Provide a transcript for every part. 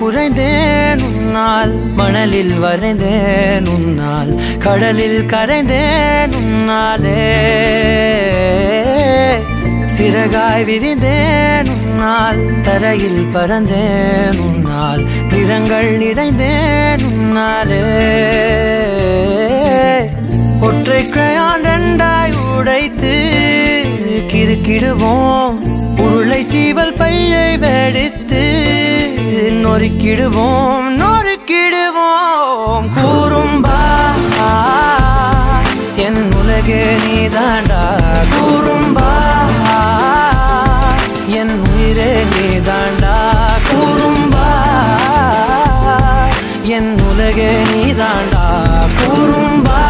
குறைந்தேன் உன்னால், மணலில் வரைந்தேன் உன்னால், கடலில் கரைந்தேன் உன்னாலே. சிறகாய் விரிந்தேன் உன்னால், தரையில் பறந்தேன் உன்னால், நிறங்கள் நிறைந்தேன் உன்னாலே. ஒற்றை கிரையான் ரெண்டாய் உடைத்து கிறுக்கிடுவோம், உருளை சீவல் பையை வெடித்து நொறுக்கிடுவோம் நொறுக்கிடுவோம். கூறும்பா என் உலகே நீதாண்டா, கூறும்பா என் உயிரே நீதாண்டா, கூறும்பா என் உலகே நீதாண்டா, கூறும்பா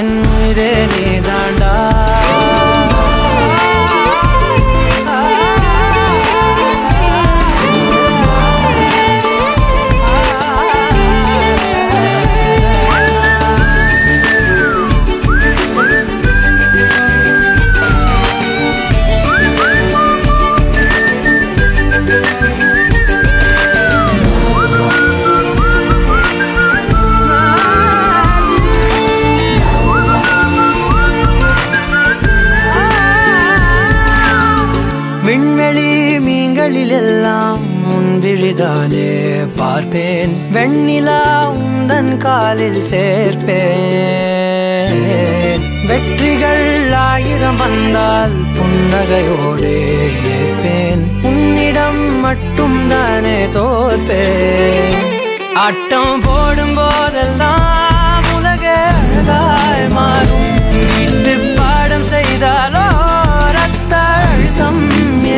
என் உயிரே நீதாண்டா. விண்வெளி மீன்களிலெல்லாம் முன்விழிதானே பார்ப்பேன், வெண்ணிலா உந்தன் காலில் சேர்ப்பேன். வெற்றிகள் 1000 வந்தால் புன்னகையோடு ஏற்பேன், உன்னிடம் மட்டும் தானே தோற்பேன். ஆட்டம் போடும் போதெல்லாம் உலக அழகாய் மாறும், வீட்டு பாடம் செய்தாலோ ரத்த அழுத்தம்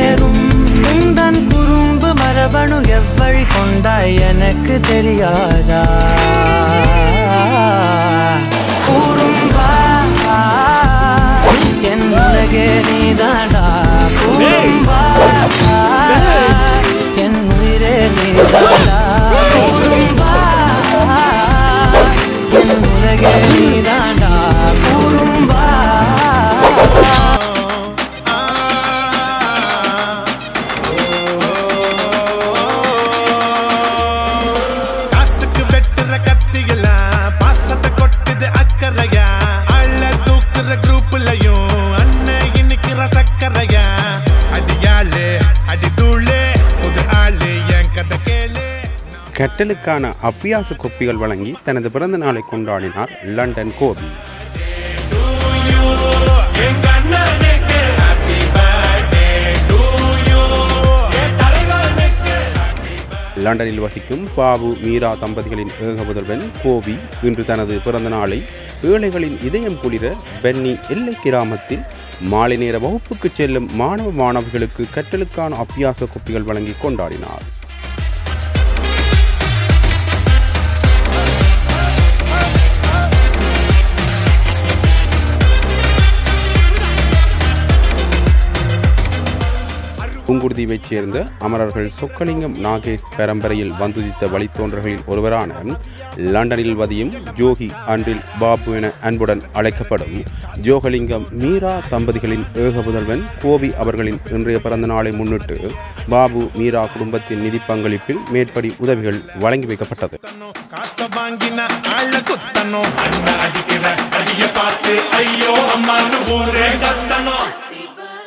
ஏறும். உந்தன் குறும்பு மரபணு எவ்வழி கொண்டாய் எனக்கு தெரியாதா? கூறும்பா என் உலகே நீதாண்டா, கூறும்பா என் உயிரே நீதாண்டா, கூறும்பா என் உலகே நீதாண்டா, கூறும்பா. கட்டலுக்கான அப்பியாச கொப்பிகள் வழங்கி தனது பிறந்த நாளை கொண்டாடினார் லண்டன் கோபி. லண்டனில் வசிக்கும் பாபு மீரா தம்பதிகளின் ஏகபுதல்வன் கோபி இன்று தனது பிறந்த நாளை ஏழைகளின் இதயம் குளிர பென்னி எல்லை கிராமத்தில் மாலை நேர வகுப்புக்கு செல்லும் மாணவ மாணவிகளுக்கு கட்டலுக்கான அப்பியாச கொப்பிகள் வழங்கி கொண்டாடினார். புங்குடுதீவைச் சேர்ந்த அமரர்கள் சொக்கலிங்கம் நாகேஷ் பரம்பரையில் வந்துதித்த வழித்தோன்றர்களில் ஒருவரான லண்டனில் வதியும் ஜோகி அன்றில் பாபு என அன்புடன் அழைக்கப்படும் ஜோகலிங்கம் மீரா தம்பதிகளின் ஏகபுதல்வன் கோபி அவர்களின் இன்றைய பிறந்த நாளை முன்னிட்டு பாபு மீரா குடும்பத்தின் நிதி பங்களிப்பில் மேற்படி உதவிகள் வழங்கி வைக்கப்பட்டது.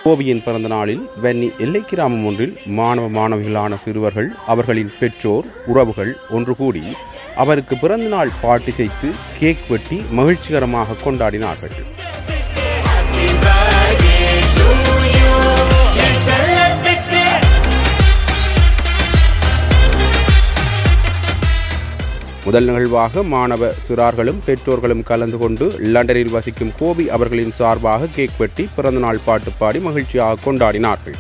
கோபியின் பிறந்த நாளில் வென்னி எல்லை கிராமம் ஒன்றில் மாணவ மாணவிகளான சிறுவர்கள் அவர்களின் பெற்றோர் உறவுகள் ஒன்று கூடி அவருக்கு பிறந்த நாள் பார்ட்டி செய்து கேக் வெட்டி மகிழ்ச்சிகரமாக கொண்டாடினார்கள். முதல் நிகழ்வாக மாணவ சிறார்களும் பெற்றோர்களும் கலந்து கொண்டு லண்டனில் வசிக்கும் கோபி அவர்களின் சார்பாக கேக் வெட்டி பிறந்தநாள் பாட்டு பாடி மகிழ்ச்சியாக கொண்டாடினார்கள்.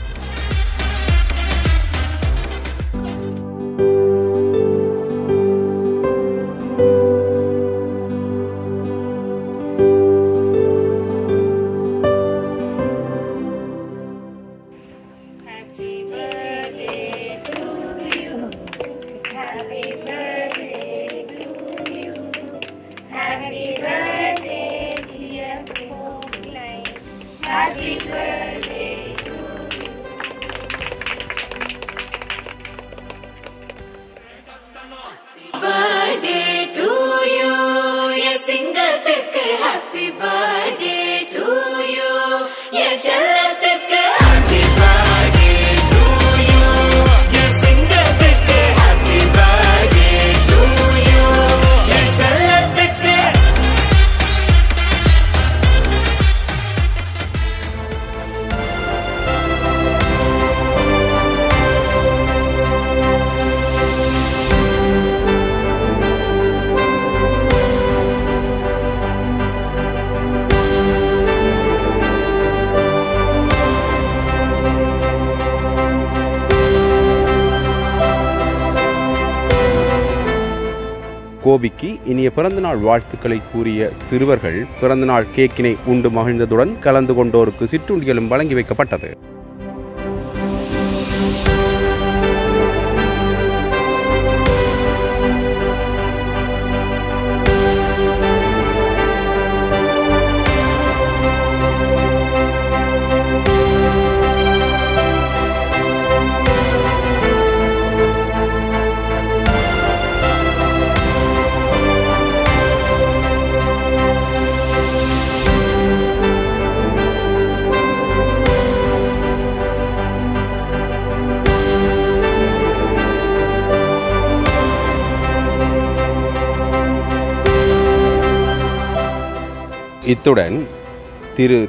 கோபிக்கு இனிய பிறந்தநாள் வாழ்த்துக்களை கூறிய சிறுவர்கள் பிறந்தநாள் கேக்கினை உண்டு மகிழ்ந்ததுடன் கலந்து கொண்டோருக்கு சிற்றுண்டிகளும் வழங்கி வைக்கப்பட்டது. இத்துடன்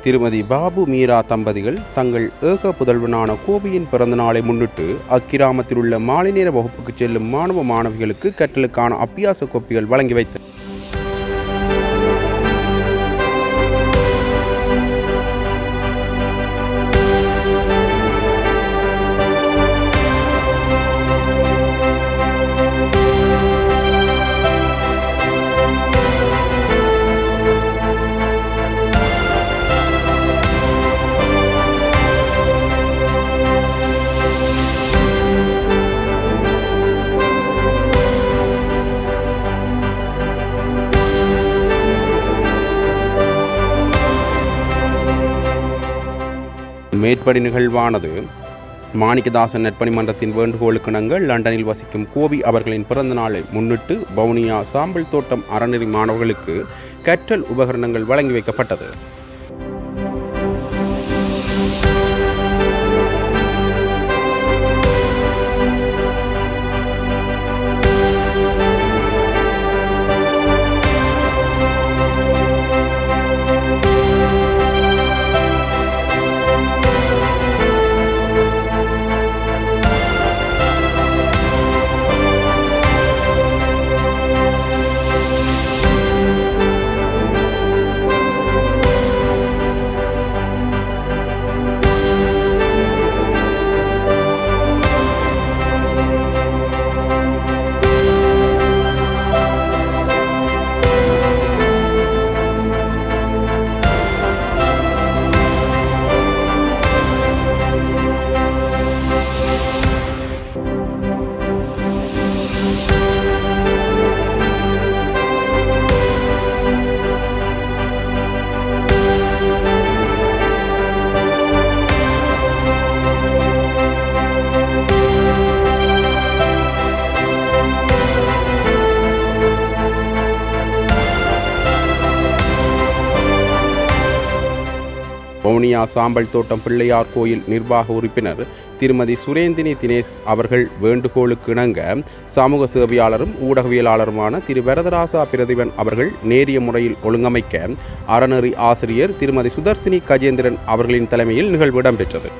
திருமதி பாபு மீரா தம்பதிகள் தங்கள் ஏக புதல்வனான கோபியின் பிறந்தநாளை முன்னிட்டு அக்கிராமத்தில் உள்ள மாலை நேர வகுப்புக்கு செல்லும் மாணவ மாணவிகளுக்கு கற்றலுக்கான அபியாச கோப்பிகள் வழங்கி வைத்தனர். மேற்படி நிகழ்வானது மாணிக்கதாசன் நற்பணி மன்றத்தின் வேண்டுகோளுக்கிணங்க லண்டனில் வசிக்கும் கோபி அவர்களின் பிறந்த நாளை முன்னிட்டு வவுனியா சாம்பல் தோட்டம் அறநெறி மாணவர்களுக்கு கற்றல் உபகரணங்கள் வழங்கி வைக்கப்பட்டது. வவுனியா சாம்பல் தோட்டம் பிள்ளையார் கோயில் நிர்வாக உறுப்பினர் திருமதி சுரேந்தினி தினேஷ் அவர்கள் வேண்டுகோளுக்கு இணங்க சமூக சேவையாளரும் ஊடகவியலாளருமான திரு வரதராசா பிரதிபன் அவர்கள் நேரிய முறையில் ஒழுங்கமைக்க அறநெறி ஆசிரியர் திருமதி சுதர்சினி கஜேந்திரன் அவர்களின் தலைமையில் நிகழ்வு இடம்பெற்றது.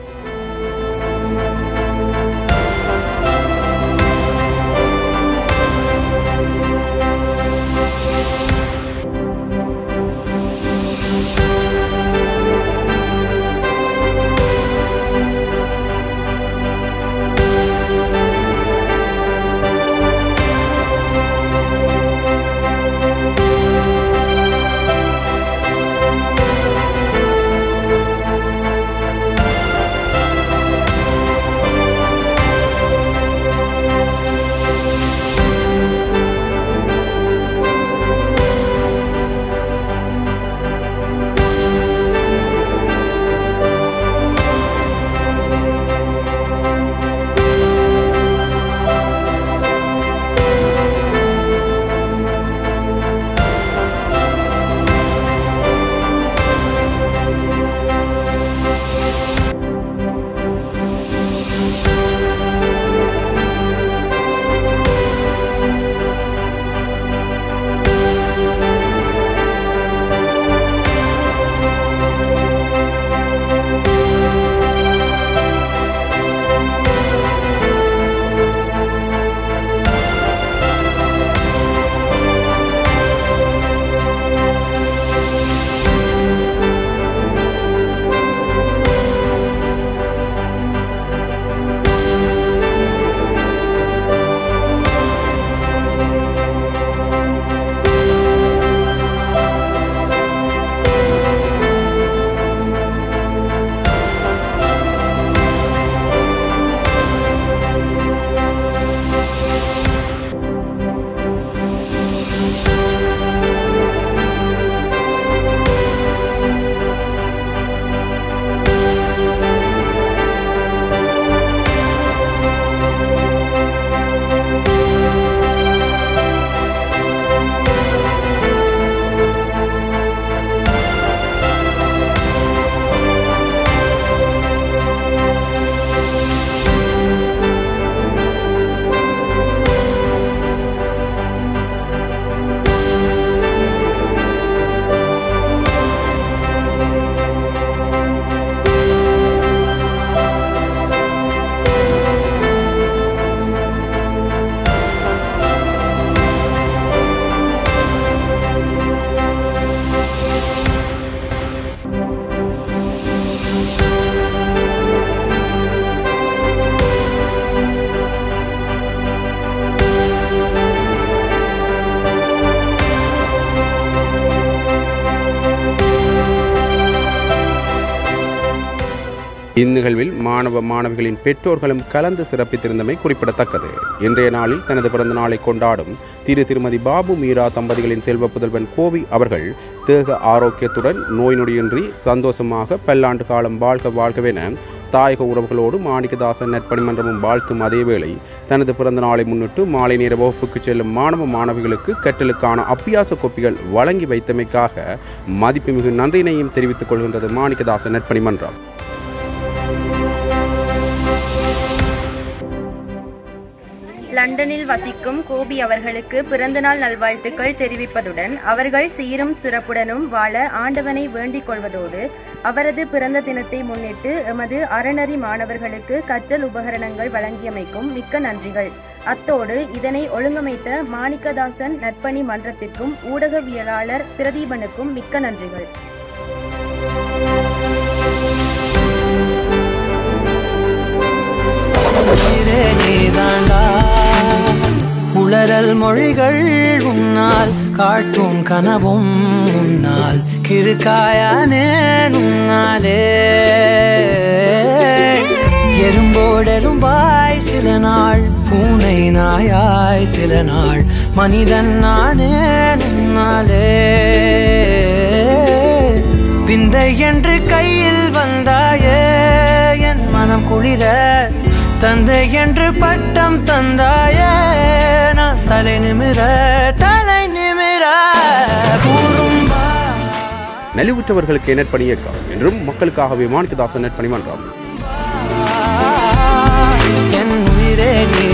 இந்நிகழ்வில் மாணவ மாணவிகளின் பெற்றோர்களும் கலந்து சிறப்பித்திருந்தமை குறிப்பிடத்தக்கது. இன்றைய நாளில் தனது பிறந்த நாளை கொண்டாடும் திருமதி பாபு மீரா தம்பதிகளின் செல்வ புதல்வன் கோவி அவர்கள் தேக ஆரோக்கியத்துடன் நோய் நொடியின்றி சந்தோஷமாக பல்லாண்டு காலம் வாழ்க வாழ்கவென தாயக உறவுகளோடு மாணிக்கதாசன் நற்பணி மன்றமும் வாழ்த்தும் அதேவேளை தனது பிறந்த நாளை முன்னிட்டு மாலை நேர வகுப்புக்கு செல்லும் மாணவ மாணவிகளுக்கு கற்றலுக்கான அபியாச கோப்பிகள் வழங்கி வைத்தமைக்காக மதிப்புமிகு நன்றியினையும் தெரிவித்துக் கொள்கின்றது மாணிக்கதாசன் நற்பணி மன்றம். லண்டனில் வசிக்கும் கோபி அவர்களுக்கு பிறந்தநாள் நல்வாழ்த்துக்கள் தெரிவிப்பதுடன் அவர்கள் சீரும் சிறப்புடனும் வாழ ஆண்டவனை வேண்டிக் கொள்வதோடு அவரது பிறந்த தினத்தை முன்னிட்டு எமது அறநெறி மாணவர்களுக்கு கற்றல் உபகரணங்கள் வழங்கியமைக்கும் மிக்க நன்றிகள். அத்தோடு இதனை ஒழுங்கமைத்த மாணிக்கதாசன் நற்பணி மன்றத்திற்கும் ஊடகவியலாளர் பிரதீபனுக்கும் மிக்க நன்றிகள். உளறல் மொழிகள் உன்னால் காட்டும் கனவும் உன்னால் கிருக்காயானே உன்னாலே எறும்போடெரும்பாய் சில நாள் பூனை நாயாய் சில நாள் மனிதன் நானே உன்னாலே விந்தை என்று கையில் வந்தாயே என் மனம் குளிர தந்தை என்று பட்டம் தந்தாயே நான் தலை நிமிர கூறும்பா. நலிவுற்றவர்களுக்கு நற்பணி இயக்கம் என்றும் மக்களுக்காகவே மாணிக்கதாசன் நற்பணி மன்றம். என் உயிரே நீ